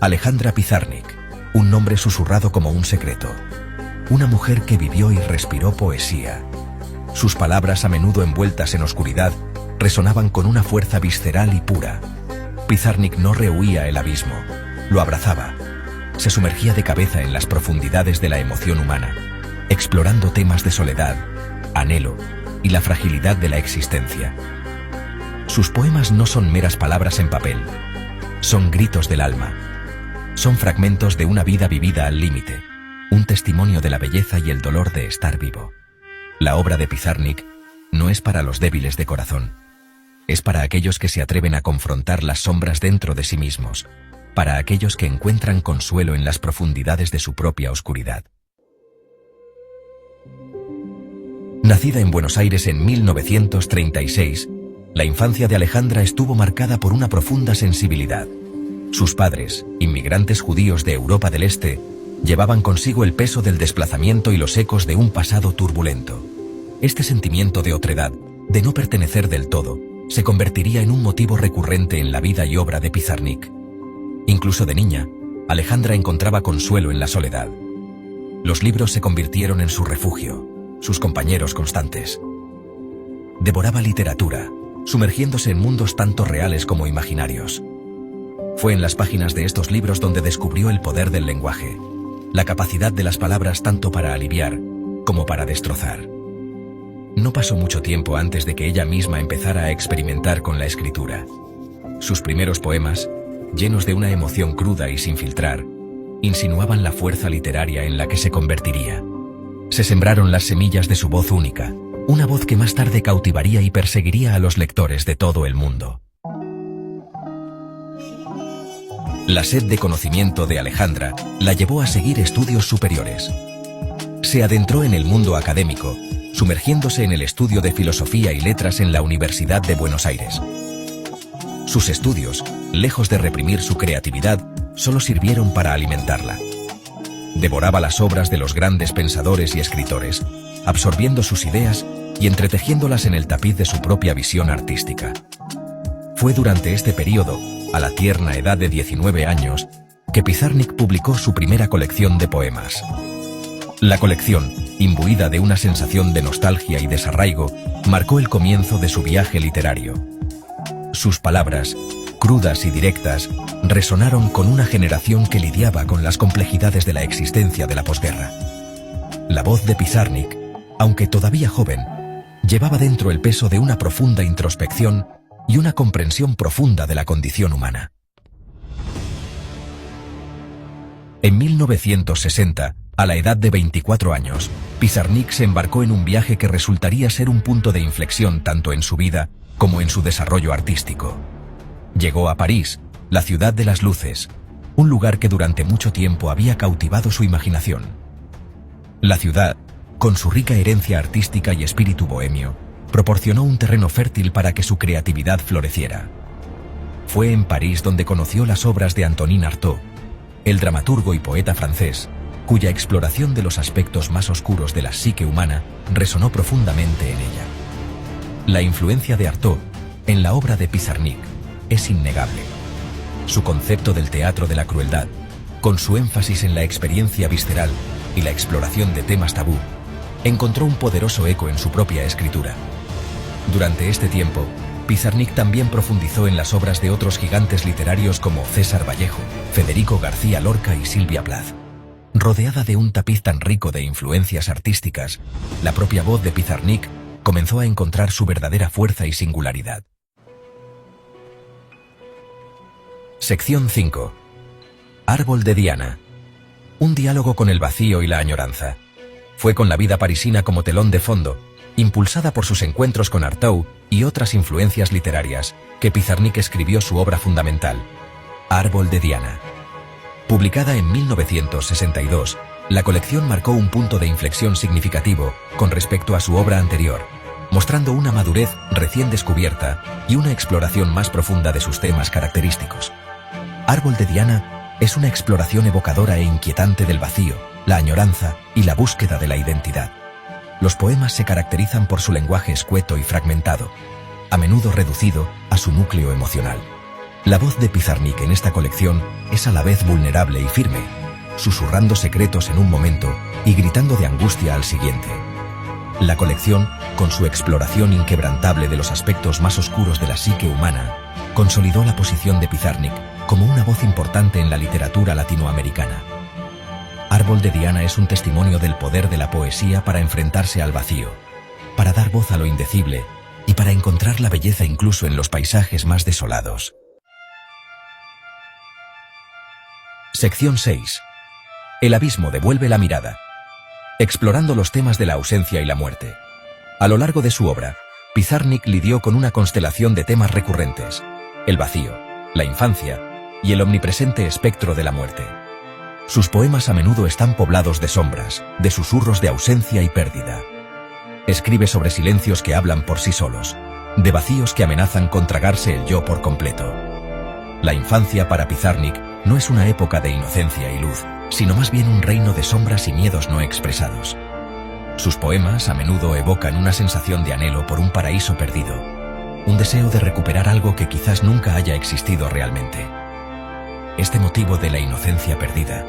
Alejandra Pizarnik, un nombre susurrado como un secreto. Una mujer que vivió y respiró poesía. Sus palabras, a menudo envueltas en oscuridad, resonaban con una fuerza visceral y pura. Pizarnik no rehuía el abismo, lo abrazaba. Se sumergía de cabeza en las profundidades de la emoción humana, explorando temas de soledad, anhelo y la fragilidad de la existencia. Sus poemas no son meras palabras en papel, son gritos del alma. Son fragmentos de una vida vivida al límite, un testimonio de la belleza y el dolor de estar vivo. La obra de Pizarnik no es para los débiles de corazón. Es para aquellos que se atreven a confrontar las sombras dentro de sí mismos, para aquellos que encuentran consuelo en las profundidades de su propia oscuridad. Nacida en Buenos Aires en 1936, la infancia de Alejandra estuvo marcada por una profunda sensibilidad. Sus padres, inmigrantes judíos de Europa del Este, llevaban consigo el peso del desplazamiento y los ecos de un pasado turbulento. Este sentimiento de otredad, de no pertenecer del todo, se convertiría en un motivo recurrente en la vida y obra de Pizarnik. Incluso de niña, Alejandra encontraba consuelo en la soledad. Los libros se convirtieron en su refugio, sus compañeros constantes. Devoraba literatura, sumergiéndose en mundos tanto reales como imaginarios. Fue en las páginas de estos libros donde descubrió el poder del lenguaje, la capacidad de las palabras tanto para aliviar como para destrozar. No pasó mucho tiempo antes de que ella misma empezara a experimentar con la escritura. Sus primeros poemas, llenos de una emoción cruda y sin filtrar, insinuaban la fuerza literaria en la que se convertiría. Se sembraron las semillas de su voz única, una voz que más tarde cautivaría y perseguiría a los lectores de todo el mundo. La sed de conocimiento de Alejandra la llevó a seguir estudios superiores. Se adentró en el mundo académico, sumergiéndose en el estudio de filosofía y letras en la Universidad de Buenos Aires. Sus estudios, lejos de reprimir su creatividad, solo sirvieron para alimentarla. Devoraba las obras de los grandes pensadores y escritores, absorbiendo sus ideas y entretejiéndolas en el tapiz de su propia visión artística. Fue durante este periodo, a la tierna edad de 19 años, que Pizarnik publicó su primera colección de poemas. La colección, imbuida de una sensación de nostalgia y desarraigo, marcó el comienzo de su viaje literario. Sus palabras, crudas y directas, resonaron con una generación que lidiaba con las complejidades de la existencia de la posguerra. La voz de Pizarnik, aunque todavía joven, llevaba dentro el peso de una profunda introspección y una comprensión profunda de la condición humana. En 1960, a la edad de 24 años, Pizarnik se embarcó en un viaje que resultaría ser un punto de inflexión tanto en su vida como en su desarrollo artístico. Llegó a París, la ciudad de las luces, un lugar que durante mucho tiempo había cautivado su imaginación. La ciudad, con su rica herencia artística y espíritu bohemio, proporcionó un terreno fértil para que su creatividad floreciera. Fue en París donde conoció las obras de Antonin Artaud, el dramaturgo y poeta francés, cuya exploración de los aspectos más oscuros de la psique humana resonó profundamente en ella. La influencia de Artaud en la obra de Pizarnik es innegable. Su concepto del teatro de la crueldad, con su énfasis en la experiencia visceral y la exploración de temas tabú, encontró un poderoso eco en su propia escritura. Durante este tiempo, Pizarnik también profundizó en las obras de otros gigantes literarios como César Vallejo, Federico García Lorca y Silvia Plath. Rodeada de un tapiz tan rico de influencias artísticas, la propia voz de Pizarnik comenzó a encontrar su verdadera fuerza y singularidad. Sección 5. Árbol de Diana. Un diálogo con el vacío y la añoranza. Fue con la vida parisina como telón de fondo, impulsada por sus encuentros con Artaud y otras influencias literarias, que Pizarnik escribió su obra fundamental, Árbol de Diana. Publicada en 1962, la colección marcó un punto de inflexión significativo con respecto a su obra anterior, mostrando una madurez recién descubierta y una exploración más profunda de sus temas característicos. Árbol de Diana es una exploración evocadora e inquietante del vacío, la añoranza y la búsqueda de la identidad. Los poemas se caracterizan por su lenguaje escueto y fragmentado, a menudo reducido a su núcleo emocional. La voz de Pizarnik en esta colección es a la vez vulnerable y firme, susurrando secretos en un momento y gritando de angustia al siguiente. La colección, con su exploración inquebrantable de los aspectos más oscuros de la psique humana, consolidó la posición de Pizarnik como una voz importante en la literatura latinoamericana. Árbol de Diana es un testimonio del poder de la poesía para enfrentarse al vacío, para dar voz a lo indecible y para encontrar la belleza incluso en los paisajes más desolados. Sección 6. El abismo devuelve la mirada. Explorando los temas de la ausencia y la muerte. A lo largo de su obra, Pizarnik lidió con una constelación de temas recurrentes: el vacío, la infancia y el omnipresente espectro de la muerte. Sus poemas a menudo están poblados de sombras, de susurros de ausencia y pérdida. Escribe sobre silencios que hablan por sí solos, de vacíos que amenazan con tragarse el yo por completo. La infancia para Pizarnik no es una época de inocencia y luz, sino más bien un reino de sombras y miedos no expresados. Sus poemas a menudo evocan una sensación de anhelo por un paraíso perdido, un deseo de recuperar algo que quizás nunca haya existido realmente. Este motivo de la inocencia perdida,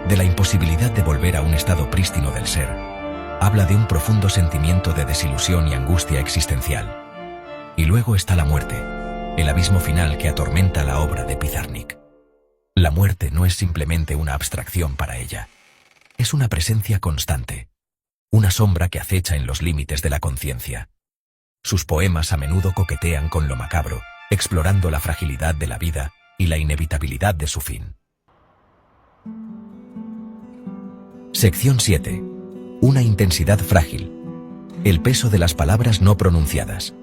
de la imposibilidad de volver a un estado prístino del ser, habla de un profundo sentimiento de desilusión y angustia existencial. Y luego está la muerte, el abismo final que atormenta la obra de Pizarnik. La muerte no es simplemente una abstracción para ella. Es una presencia constante, una sombra que acecha en los límites de la conciencia. Sus poemas a menudo coquetean con lo macabro, explorando la fragilidad de la vida y la inevitabilidad de su fin. Sección 7. Una intensidad frágil. El peso de las palabras no pronunciadas.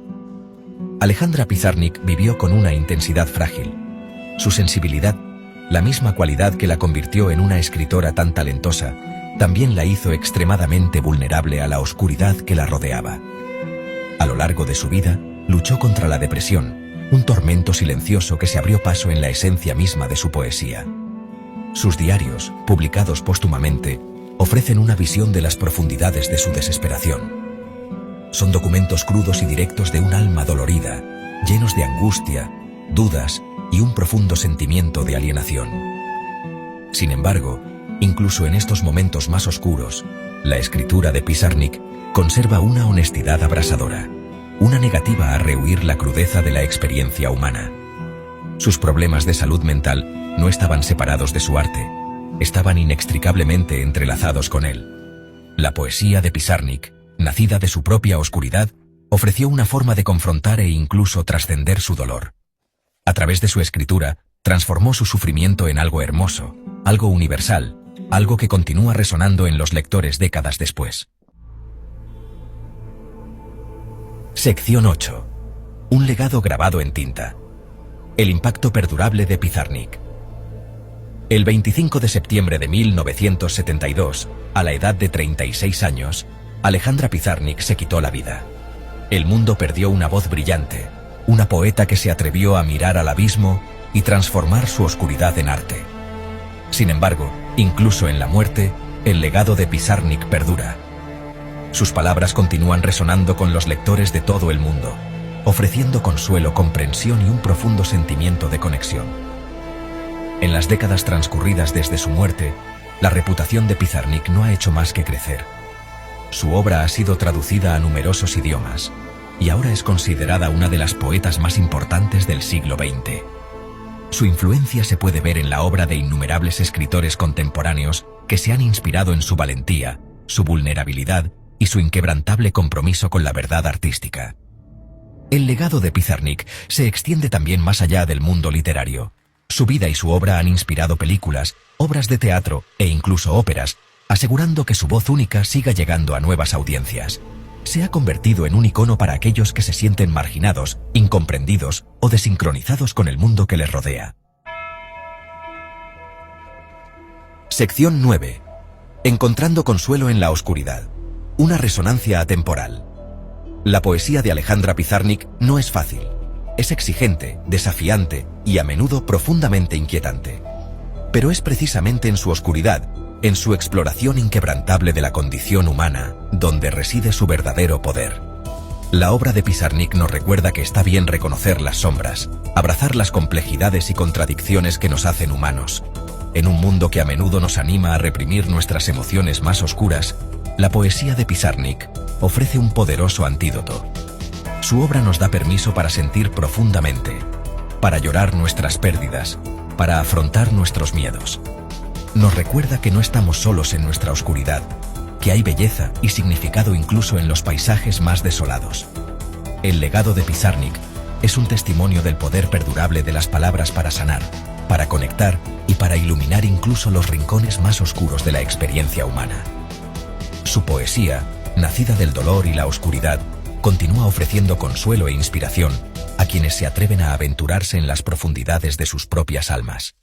Alejandra Pizarnik vivió con una intensidad frágil. Su sensibilidad, la misma cualidad que la convirtió en una escritora tan talentosa, también la hizo extremadamente vulnerable a la oscuridad que la rodeaba. A lo largo de su vida, luchó contra la depresión, un tormento silencioso que se abrió paso en la esencia misma de su poesía. Sus diarios, publicados póstumamente, ofrecen una visión de las profundidades de su desesperación. Son documentos crudos y directos de un alma dolorida, llenos de angustia, dudas y un profundo sentimiento de alienación. Sin embargo, incluso en estos momentos más oscuros, la escritura de Pizarnik conserva una honestidad abrasadora, una negativa a rehuir la crudeza de la experiencia humana. Sus problemas de salud mental no estaban separados de su arte, estaban inextricablemente entrelazados con él. La poesía de Pizarnik, nacida de su propia oscuridad, ofreció una forma de confrontar e incluso trascender su dolor. A través de su escritura, transformó su sufrimiento en algo hermoso, algo universal, algo que continúa resonando en los lectores décadas después. Sección 8. Un legado grabado en tinta. El impacto perdurable de Pizarnik. El 25 de septiembre de 1972, a la edad de 36 años, Alejandra Pizarnik se quitó la vida. El mundo perdió una voz brillante, una poeta que se atrevió a mirar al abismo y transformar su oscuridad en arte. Sin embargo, incluso en la muerte, el legado de Pizarnik perdura. Sus palabras continúan resonando con los lectores de todo el mundo, ofreciendo consuelo, comprensión y un profundo sentimiento de conexión. En las décadas transcurridas desde su muerte, la reputación de Pizarnik no ha hecho más que crecer. Su obra ha sido traducida a numerosos idiomas, y ahora es considerada una de las poetas más importantes del siglo XX. Su influencia se puede ver en la obra de innumerables escritores contemporáneos que se han inspirado en su valentía, su vulnerabilidad y su inquebrantable compromiso con la verdad artística. El legado de Pizarnik se extiende también más allá del mundo literario. Su vida y su obra han inspirado películas, obras de teatro e incluso óperas, asegurando que su voz única siga llegando a nuevas audiencias. Se ha convertido en un icono para aquellos que se sienten marginados, incomprendidos o desincronizados con el mundo que les rodea. Sección 9. Encontrando consuelo en la oscuridad. Una resonancia atemporal. La poesía de Alejandra Pizarnik no es fácil. Es exigente, desafiante y a menudo profundamente inquietante. Pero es precisamente en su oscuridad, en su exploración inquebrantable de la condición humana, donde reside su verdadero poder. La obra de Pizarnik nos recuerda que está bien reconocer las sombras, abrazar las complejidades y contradicciones que nos hacen humanos. En un mundo que a menudo nos anima a reprimir nuestras emociones más oscuras, la poesía de Pizarnik ofrece un poderoso antídoto. Su obra nos da permiso para sentir profundamente, para llorar nuestras pérdidas, para afrontar nuestros miedos. Nos recuerda que no estamos solos en nuestra oscuridad, que hay belleza y significado incluso en los paisajes más desolados. El legado de Pizarnik es un testimonio del poder perdurable de las palabras para sanar, para conectar y para iluminar incluso los rincones más oscuros de la experiencia humana. Su poesía, nacida del dolor y la oscuridad, continúa ofreciendo consuelo e inspiración a quienes se atreven a aventurarse en las profundidades de sus propias almas.